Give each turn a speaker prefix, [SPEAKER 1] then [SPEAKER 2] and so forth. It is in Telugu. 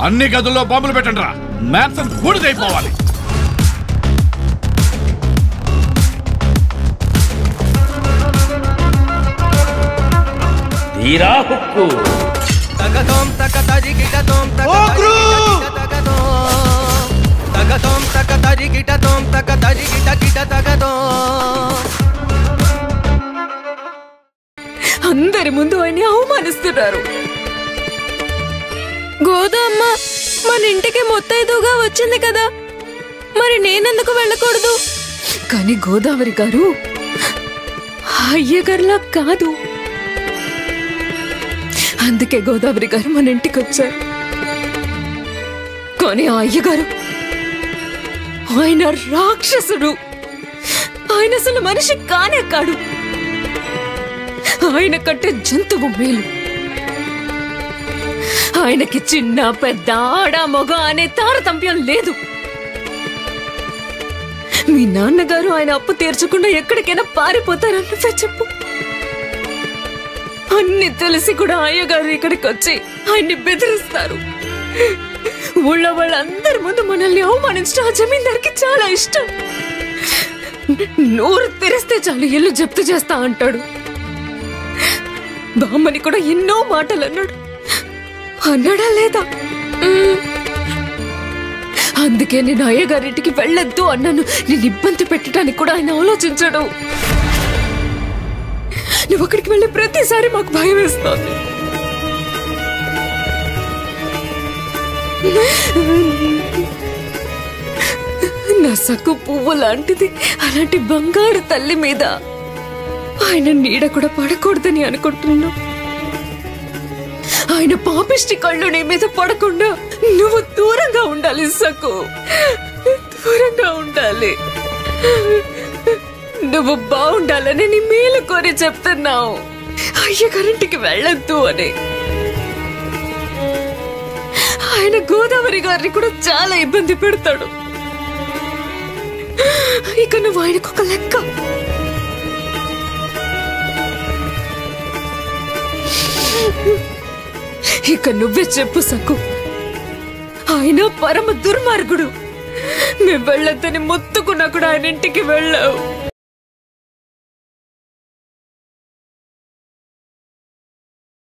[SPEAKER 1] అన్ని గదుల్లో బాంబులు పెట్టండి రా. మ్యాన్సన్ బూడిదైపోవాలి.
[SPEAKER 2] తీరా హుక్కు
[SPEAKER 3] అందరి ముందు ఆయన అవమానిస్తున్నారు. గోదమ్మ మన ఇంటికి మొత్తైదుగా వచ్చింది కదా, మరి నేనెందుకు వెళ్ళకూడదు? కానీ గోదావరి గారు అయ్యగారులా కాదు. అందుకే గోదావరి గారు మన ఇంటికి వచ్చారు. కానీ ఆ అయ్యగారు ఆయన రాక్షసుడు. ఆయన అసలు మనిషి కానే కాడు. ఆయన కంటే జంతువు మేలు. ఆయనకి చిన్న పెద్ద ఆడ మగ అనే తారతమ్యం లేదు. మీ నాన్నగారు ఆయన అప్పు తీర్చకుండా ఎక్కడికైనా పారిపోతారన్నవే చెప్పు. అన్ని తెలిసి కూడా అయ్యగారు ఇక్కడికి వచ్చి ఆయన్ని బెదిరిస్తారు. ఊళ్ళో వాళ్ళందరి ముందు మనల్ని అవమానించడం ఆ జమీందారికి చాలా ఇష్టం. నోరు తెరిస్తే చాలు ఇల్లు జప్తు చేస్తా అంటాడు. బామ్మని కూడా ఎన్నో మాటలు అన్నాడా లేదా? అందుకే నేను అయ్యగారింటికి వెళ్ళొద్దు అన్నాను. నేను ఇబ్బంది పెట్టడానికి కూడా ఆయన ఆలోచించడు. నువ్వు అక్కడికి వెళ్ళే ప్రతిసారి మాకు భయం వేస్తోంది. నా సక్కు పువ్వు లాంటిది అలాంటి బంగారు తల్లి మీద ఆయన నీడ కూడా పడకూడదని అనుకుంటున్నా. ఆయన పాపిష్టి కళ్ళు నీ మీద పడకుండా నువ్వు దూరంగా ఉండాలి సక్కు, దూరంగా ఉండాలి. నువ్వు బాగుండాలని నీ మేలు కోరి చెప్తున్నావు. అయ్యగారింటికి వెళ్ళొద్దు అని. ఆయన గోదావరి గారిని కూడా చాలా ఇబ్బంది పెడతాడు. ఇక నువ్వు ఆయనకు ఒక లెక్క. ఇక నువ్వే చెప్పు సక్కు. ఆయన పరమ దుర్మార్గుడు. మేము వెళ్ళొద్దని మొత్తుకున్నా కూడా ఆయన ఇంటికి వెళ్ళావు.